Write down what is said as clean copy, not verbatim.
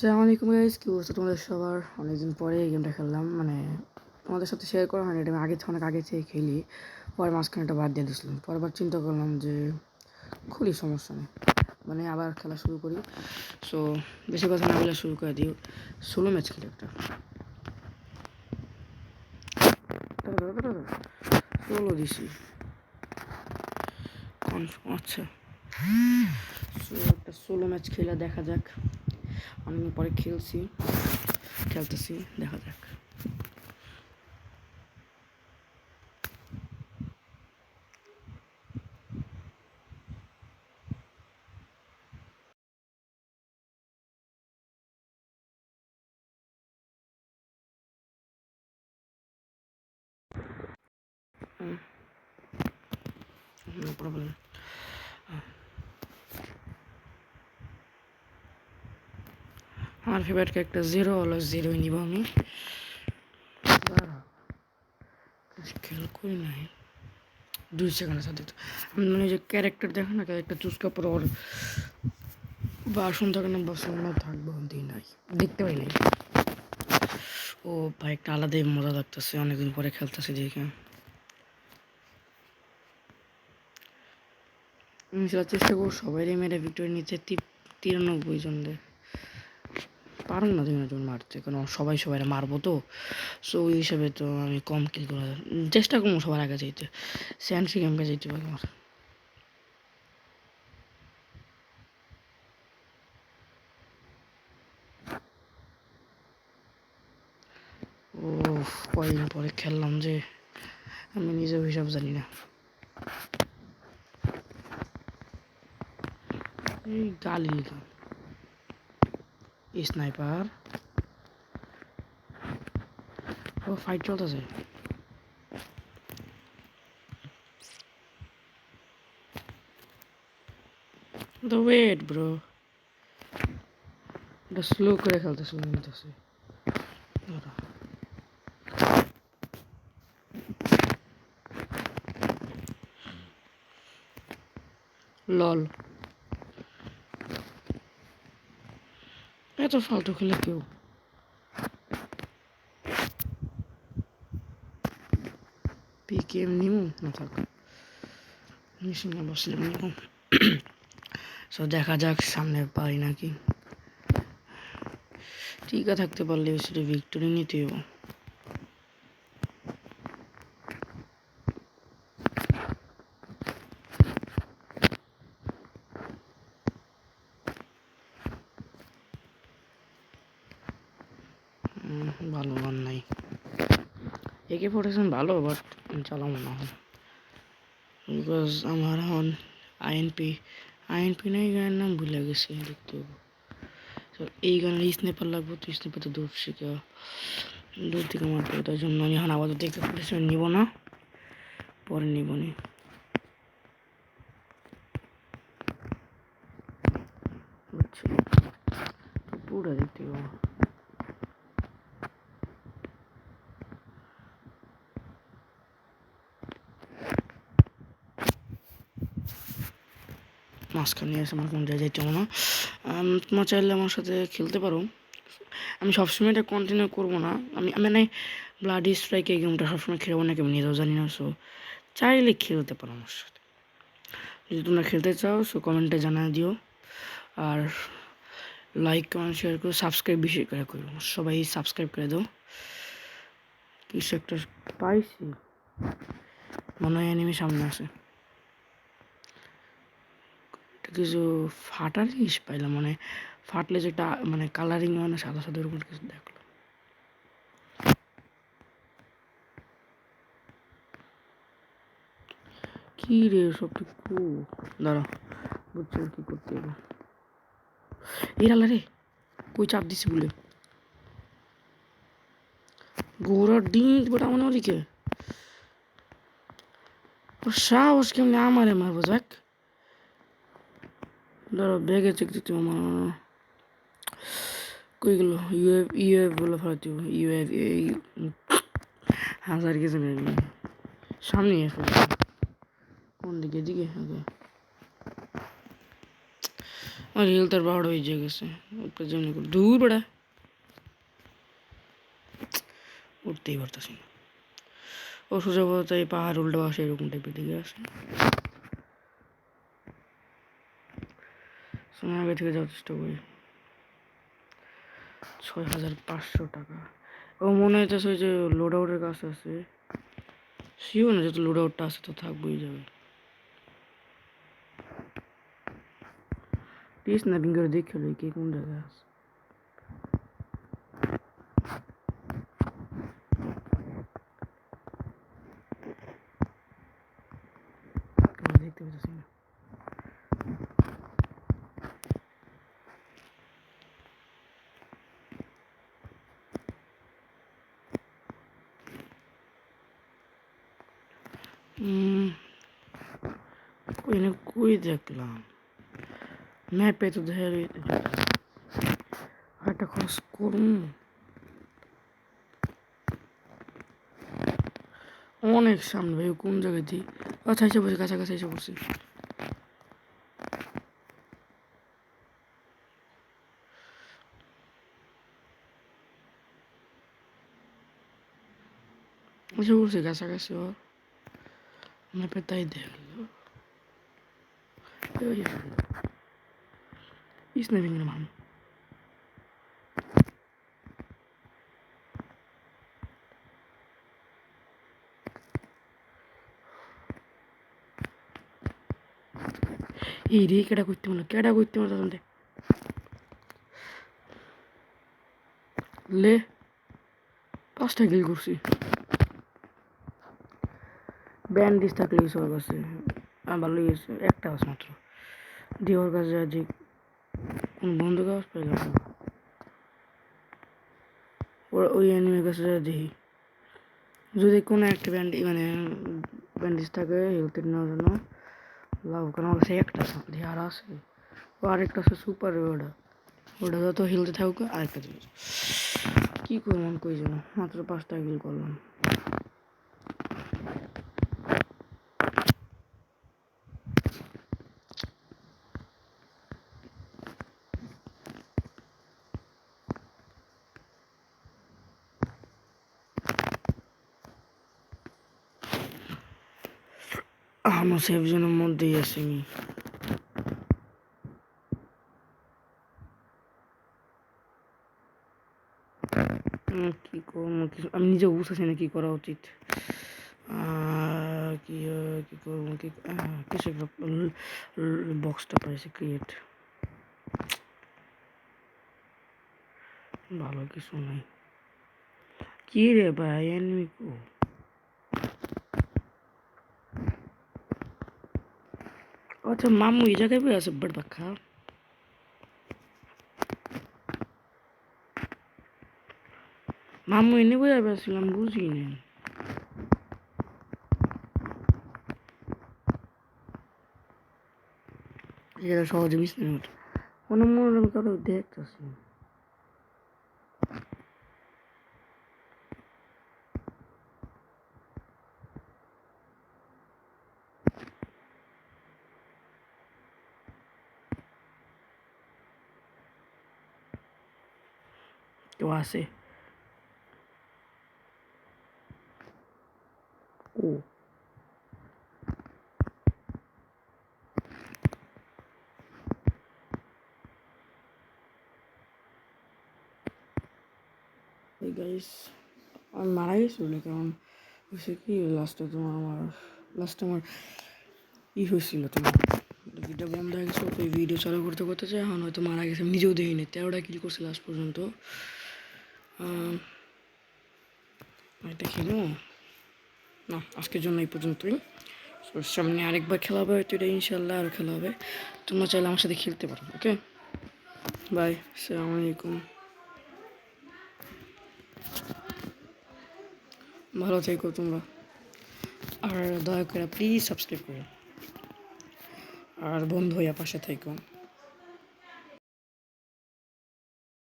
আসসালামু আলাইকুম গাইস, কি অবস্থা তোমাদের সবার? অনেকদিন পরে এই গেমটা খেললাম, মানে তোমাদের সাথে শেয়ার করা হয়নি। এটা আমি অনেক আগে থেকে খেলি, পরে মাঝখানে এটা বাদ দিয়ে দিয়েছিলাম। পরেরবার চিন্তা করলাম যে খুলি, সমস্যা নেই, মানে আবার খেলা শুরু করি। সো বেশি কথা না বলে শুরু করে দিই। সোলো ম্যাচ খেলি একটা, সোলো দিছি। আচ্ছা, সো একটা সোলো ম্যাচ খেলে দেখা যাক। অনেকদিন পরে খেলতেছি, দেখা যাক। No problem. আমার ফেভারিট ক্যারেক্টার জিরো হলো, জিরোই নিব আমি। খেয়াল করি নাই 2 সেকেন্ডের সাথে আমি মানে যে ক্যারেক্টার দেখো না, ক্যারেক্টার চুজ করার পর ওর বাসন থাকে না, বাসন না থাকবো দিই নাই, দেখতে পাই নাই। ও ভাই, একটা আলাদাই মজা লাগতেছে অনেকদিন পরে খেলতেছে দেখে। আমি চেষ্টা করবো সবাই মেরে ভিক্টোরি নিতে 93 জনদের। পারুন না 2 জন মারতে, কারণ সবাই মারবো তো। সো ওই হিসাবে তো আমি কম কিল করা চেষ্টা করবো, সবার আগে যাইতে। স্যান্সি গেমকে যাইতে পারি আমার। ও কয়েকদিন পরে খেললাম যে আমি নিজেও হিসাব জানি না। এই গালি স্নাইপার, ও ফাইট চলতেছে। The wait bro, এটা স্লো করে খেলতেছে মনে হইতেছে। লল, এত ফালতু খেলে কেউ। পিকেএম নিমু না থাক, মিশনে বসলে নিমু। সো দেখা যাক সামনে পারি নাকি। টিকা থাকতে পারলে সেটা ভিক্টোরি নিতে হবে। ভালো গান নাই, AK-47 ভালো, বাট চালাবো না বিকজ আমার এখন আইএনপি নাই, গানের নাম ভুলে গেছে, দেখতে হবে। তো এই গানের স্নেপার লাগবে, তো স্নেপার তো দূর থেকে মারতে হবে। তার জন্য আমি এখন আপাতত AK-47 নিব না, পরে নিব নি। বুঝছি, পুরো দেখতে পাবো। মাঝখানে এসে আমার কোন জায়গায় যাইতে না। তোমার চাইলে আমার সাথে খেলতে পারো, আমি সবসময় এটা কন্টিনিউ করবো না। আমি মানে ব্লাডি স্ট্রাইক এই গেমটা সবসময় খেলবো না, আমি নিজেও জানি না। সো চাইলে খেলতে পারো আমার সাথে, যদি তোমরা খেলতে চাও। সো কমেন্টে জানা দিও, আর লাইক কমেন্ট শেয়ার করো, সাবস্ক্রাইব বেশি করে করো, সবাই সাবস্ক্রাইব করে দাও। কিছু একটা পাইছি মনে হয়, এনিমি সামনে আছে। এটা কিছু ফাটার জিনিস পাইলাম, মানে ফাটলে যেটা মানে কালারিং মানে সাদা সাদা এরকম কিছু দেখলো। কি রে সব ঠিক দাঁড়া, বুঝছো কি করতে হবে। এই আল্লাহ রে, কই চাপ দিছি বলে গোড়ার ডিম গোটা মনে ওদিকে সাহস কেমনি আমারে মারবো। যাক ধরো ব্যাগে চেক দিতে আমার কই গেল। ইউএফ বলে ফেলা দিব, ইউএফ এই হাজার কিছু নেই সামনে এসে। কোন দিকে? ওকে আমার হেলথ আর বারোটা হয়ে গেছে, যেমনি করে দূর বেড়া উঠতেই পারতেছি না। ও সোজা বলতে এই পাহাড় উল্টো আসে এরকম টাইপের দিকে আসে। আগে থেকে যাওয়ার চেষ্টা করি। 6500 টাকা। ও মনে হইতেছে ওই যে লোড আউটের কাছে আছে, শিওর না যত লোড আউটটা আছে তো থাকবোই যাবে। প্লিজ স্ন্যাপিং করে দেখে লই কে কোন জায়গায় আছে। দেখতে পাচ্ছি না। কই দেখলাম ম্যাপে তো দেখা একটা খরচ করুন। অনেক সামনে ভাই, কোন জায়গায় দিই? আচ্ছা এসে পড়ছি, কাছাকাছি এসে পড়ছি। এসে পড়ছি কাছাকাছি, ওর ম্যাপে তাই দেখলো স্ন্যাপিং এর মান। এই রে কেডা করতে তাহলে লে 5টা কিল করছি। ব্যান্ডেজ থাকলে ওর কাছে ভালোই গেছে, একটা আছে মাত্র দিয়ে ওর কাছে যে কোন বন্ধু কাজ পাইলাম না। ওই অ্যানিমের কাছে দেখি যদি কোনো একটা ব্যান্ডেজ থাকে হেলথ নেওয়ার জন্য লাভ, কারণ আমার কাছে একটা আছে আর আছে। ও আরেকটা আছে সুপার, ওটা যত হেলথে থাকুক আরেকটা জিনিস কী করলাম কই যাবো, মাত্র 5টা কিল করলাম। আমার সেফ জোনের মধ্যেই আছি আমি। কি করবো আমি নিজে বুঝতেছি না কি করা উচিত। কি কি করবো কি কিছু বক্সটা পাইছে ক্রিয়েট, ভালো কিছু নাই। কি রে ভাই এনিমি কো? আচ্ছা মামু এই জায়গায় বই আছে বড় পাখা। মামু এনে বই আসছিলাম বুঝি না। এটা সহজে মিস নেই ওটা কোনো মনোরম কারো দেখতেছি। কেউ আছে? ও এই গাইস আমি মারা গেছিল, কারণ হয়েছে কি লাস্টে আমার হয়েছিল তোমার ভিডিও বন্ধ হয়ে গেছিলো, তো এই ভিডিও চালু করতে করতে চাই এখন হয়তো মারা গেছে, আমি নিজেও দেখিনি। 13টা কিল করছে লাস্ট পর্যন্ত। এটা খেলো না, আজকের জন্য এই পর্যন্তই। সামনে আরেকবার খেলা হবে হয়তো, এটা ইনশাল্লাহ আরও খেলা হবে। তোমরা চাইলে আমার সাথে খেলতে পারো। ওকে বাই, আসসালামু আলাইকুম, ভালো থেকো তোমরা। আর দয়া করে প্লিজ সাবস্ক্রাইব করো আর বন্ধু হইয়া পাশে থেকো।